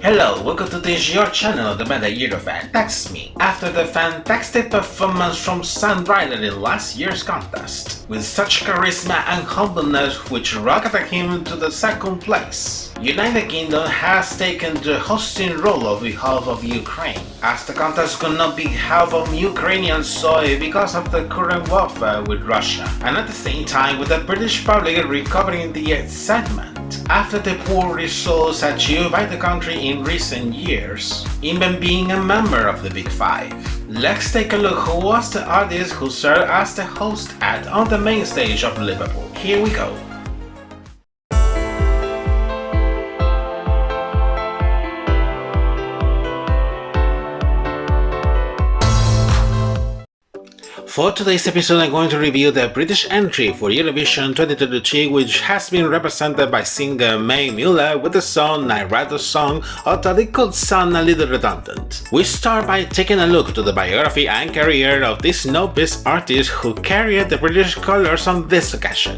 Hello, welcome to this your channel, the Meta Eurofan. That's me. After the fantastic performance from Songwriter in last year's contest, with such charisma and humbleness which rocketed him to the second place, United Kingdom has taken the hosting role on behalf of Ukraine, as the contest could not be held on Ukrainian soil because of the current warfare with Russia, and at the same time with the British public recovering the excitement after the poor results achieved by the country in recent years, even being a member of the Big Five. Let's take a look who was the artist who served as the host act on the main stage of Liverpool. Here we go. For today's episode, I'm going to review the British entry for Eurovision 2023, which has been represented by singer Mae Muller with the song I Write the Song, although it could sound a little redundant. We start by taking a look to the biography and career of this novice artist who carried the British colours on this occasion.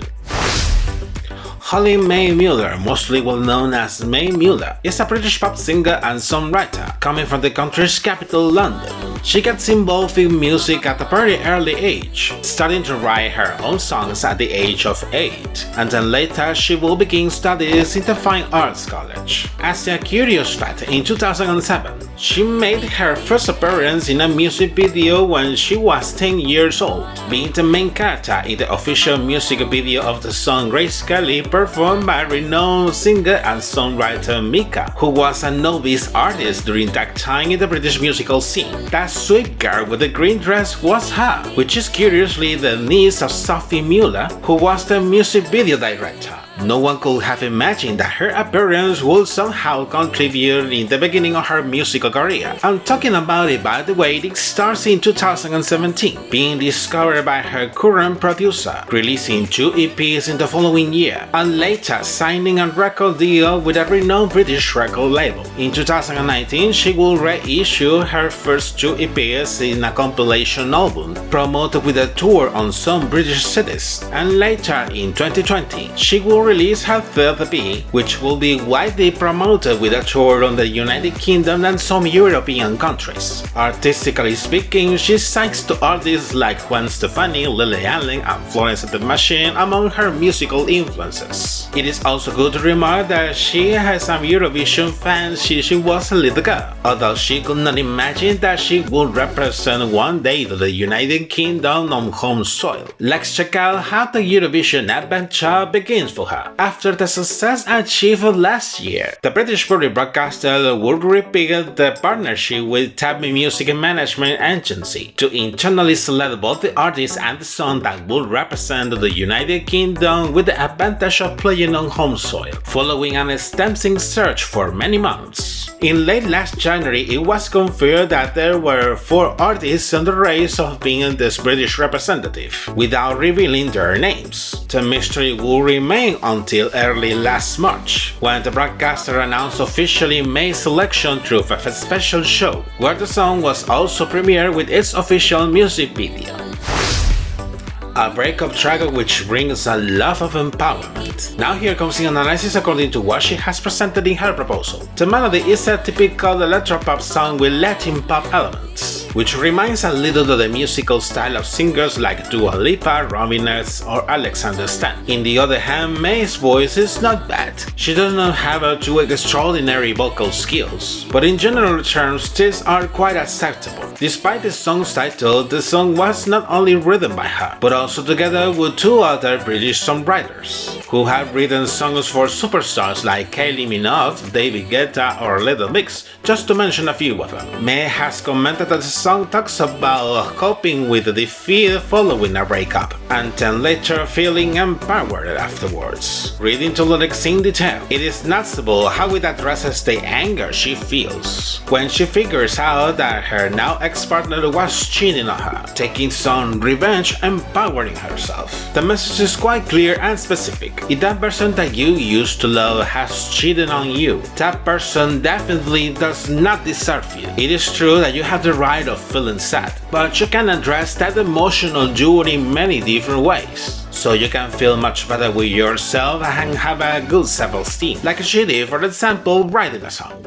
Holly Mae Muller, mostly well known as Mae Muller, is a British pop singer and songwriter, coming from the country's capital, London. She gets involved in music at a very early age, starting to write her own songs at the age of 8, and then later she will begin studies in the Fine Arts College. As a curious fact, in 2007, she made her first appearance in a music video when she was 10 years old, being the main character in the official music video of the song Grace Kelly, performed by renowned singer and songwriter Mika, who was a novice artist during that time in the British musical scene. That sweet girl with the green dress was her, which is curiously the niece of Sophie Muller, who was the music video director. No one could have imagined that her appearance would somehow contribute in the beginning of her musical career. I'm talking about it, by the way. It starts in 2017, being discovered by her current producer, releasing 2 EPs in the following year, and later signing a record deal with a renowned British record label. In 2019, she will reissue her first 2 EPs in a compilation album, promoted with a tour on some British cities, and later in 2020, she will release her third EP, which will be widely promoted with a tour on the United Kingdom and some European countries. Artistically speaking, she sings to artists like Gwen Stefani, Lily Allen, and Florence and the Machine among her musical influences. It is also good to remark that she has some Eurovision fans since she was a little girl, although she could not imagine that she would represent one day to the United Kingdom on home soil. Let's check out how the Eurovision adventure begins for her. After the success achieved last year, the British public broadcaster would repeat the partnership with Tab Music Management Agency to internally select both the artist and the song that would represent the United Kingdom with the advantage of playing on home soil, following an extensive search for many months. In late last January, it was confirmed that there were 4 artists in the race of being this British representative, without revealing their names. The mystery will remain until early last March, when the broadcaster announced officially May's selection through a special show, where the song was also premiered with its official music video. A breakup track which brings a lot of empowerment. Now here comes the analysis according to what she has presented in her proposal. The melody is a typical electropop song with Latin pop elements, which reminds a little of the musical style of singers like Dua Lipa, Robin S, or Alexander Stan. On the other hand, May's voice is not bad. She does not have too extraordinary vocal skills, but in general terms, these are quite acceptable. Despite the song's title, the song was not only written by her, but also together with 2 other British songwriters, who have written songs for superstars like Kylie Minogue, David Guetta, or Little Mix, just to mention a few of them. Mae has commented that the song talks about coping with the defeat following a breakup, and then later feeling empowered afterwards. Reading the lyrics in detail, it is noticeable how it addresses the anger she feels when she figures out that her now ex-partner was cheating on her, taking some revenge, empowering herself. The message is quite clear and specific. If that person that you used to love has cheated on you, that person definitely does not deserve you. It is true that you have the right of feeling sad, but you can address that emotional dude in many different ways, so you can feel much better with yourself and have a good self-esteem, like she did, for example, writing a song.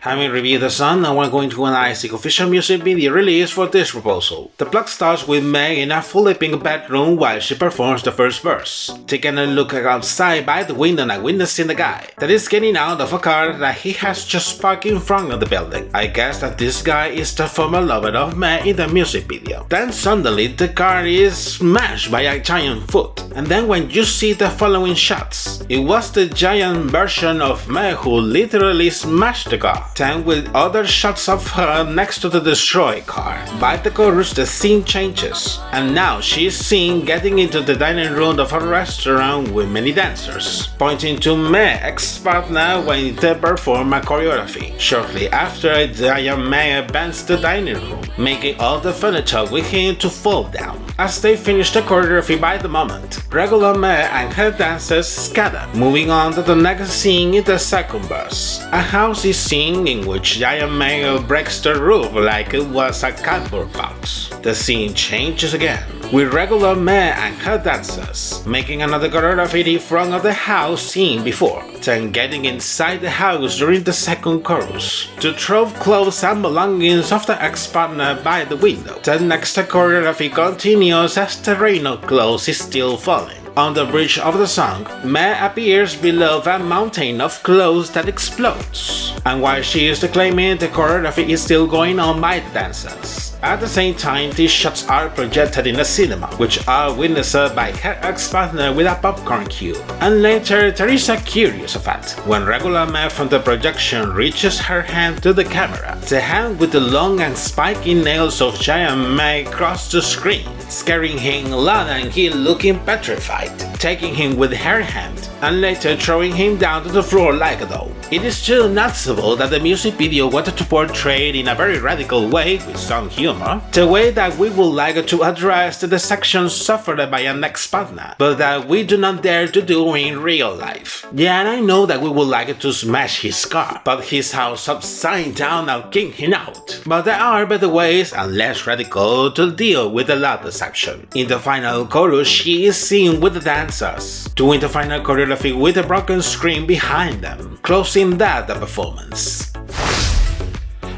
Having reviewed the song, now we're going to analyze the official music video release for this proposal. The plot starts with Mae in a fully pink bedroom while she performs the first verse, taking a look outside by the window and witnessing the guy that is getting out of a car that he has just parked in front of the building. I guess that this guy is the former lover of Mae in the music video. Then suddenly the car is smashed by a giant foot, and then when you see the following shots, it was the giant version of Mae who literally smashed the car. Then with other shots of her next to the destroyed car. By the chorus the scene changes, and now she is seen getting into the dining room of a restaurant with many dancers, pointing to Mae's ex-partner when they perform a choreography. Shortly after, giant Mae bends the dining room, making all the furniture with him to fall down. As they finish the choreography by the moment, regular Mae and her dancers scatter. Moving on to the next scene in the second verse. A house is seen in which giant Mae breaks the roof like it was a cardboard box. The scene changes again, with regular Mae and her dancers making another choreography in front of the house seen before, then getting inside the house during the second chorus to throw clothes and belongings of the ex-partner by the window. The next choreography continues as the rain of clothes is still falling. On the bridge of the song, Mae appears below a mountain of clothes that explodes, and while she is declaiming, the choreography is still going on by the dancers. At the same time, these shots are projected in a cinema, which are witnessed by her ex-partner with a popcorn cube. And later, there is a curious effect. When regular Mae from the projection reaches her hand to the camera, the hand with the long and spiky nails of giant Mae cross the screen, scaring him a lot and he looking petrified, taking him with her hand, and later throwing him down to the floor like a doll. It is still noticeable that the music video wanted to portray in a very radical way, with some humor, the way that we would like to address the dissection suffered by an ex-partner, but that we do not dare to do in real life. Yeah, and I know that we would like to smash his car, but his house upside down and kick him out. But there are better ways and less radical to deal with the love deception. In the final chorus, she is seen with the dancers, doing the final choreography with a broken screen behind them, closing that the performance.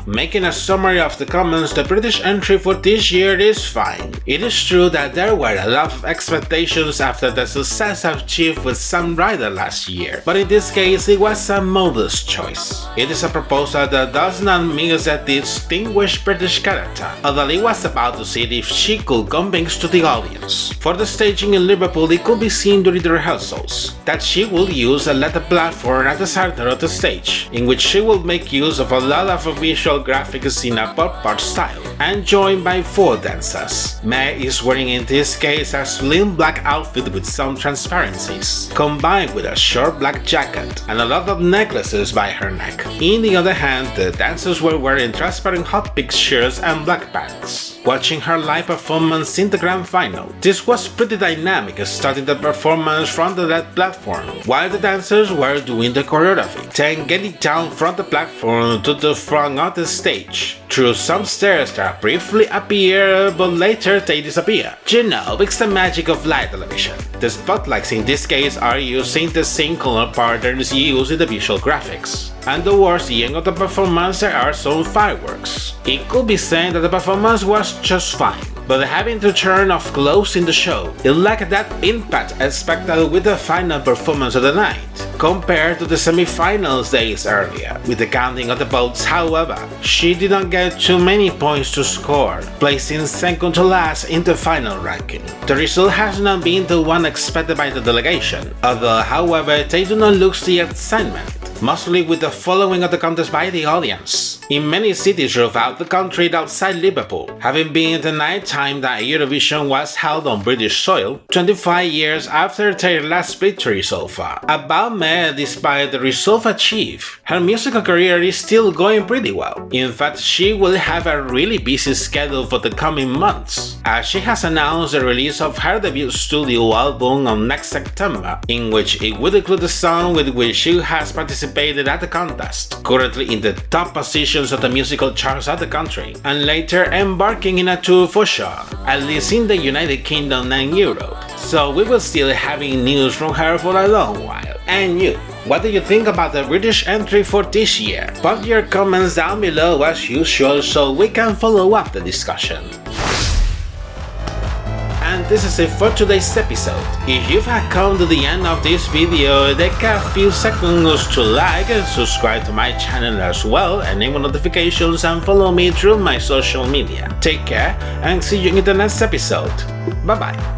Making a summary of the comments, the British entry for this year is fine. It is true that there were a lot of expectations after the success achieved with Some Rider last year, but in this case it was a modest choice. It is a proposal that does not miss a distinguished British character, although it was about to see if she could convince to the audience. For the staging in Liverpool, it could be seen during the rehearsals that she will use a leather platform at the center of the stage, in which she will make use of a lot of visual graphics in a pop art style, and joined by 4 dancers. Mae is wearing in this case a slim black outfit with some transparencies, combined with a short black jacket and a lot of necklaces by her neck. In the other hand, the dancers were wearing transparent hot pink shirts and black pants. Watching her live performance in the grand final, this was pretty dynamic, starting the performance from the lead platform, while the dancers were doing the choreography, then getting down from the platform to the front of the stage, through some stairs that briefly appear but later they disappear. You know, it's the magic of live television. The spotlights in this case are using the same color patterns used in the visual graphics. And towards the end of the performance there are some fireworks. It could be said that the performance was just fine, but having to turn off clothes in the show, it lacked that impact expected with the final performance of the night, compared to the semi-finals days earlier. With the counting of the votes, however, she did not get too many points to score, placing second to last in the final ranking. The result has not been the one expected by the delegation, although however they do not lose the excitement, mostly with the following of the contest by the audience. In many cities throughout the country outside Liverpool, having been the ninth time that Eurovision was held on British soil, 25 years after their last victory so far. About Mae, despite the result achieved, her musical career is still going pretty well. In fact, she will have a really busy schedule for the coming months, as she has announced the release of her debut studio album on next September, in which it will include the song with which she has participated at the contest, currently in the top positions of the musical charts of the country, and later embarking in a tour for sure, at least in the United Kingdom and Europe. So we will still having news from her for a long while. And you, What do you think about the British entry for this year? Put your comments down below as usual so we can follow up the discussion. And this is it for today's episode. If you have come to the end of this video, take a few seconds to like and subscribe to my channel as well, enable notifications and follow me through my social media. Take care and see you in the next episode. Bye bye.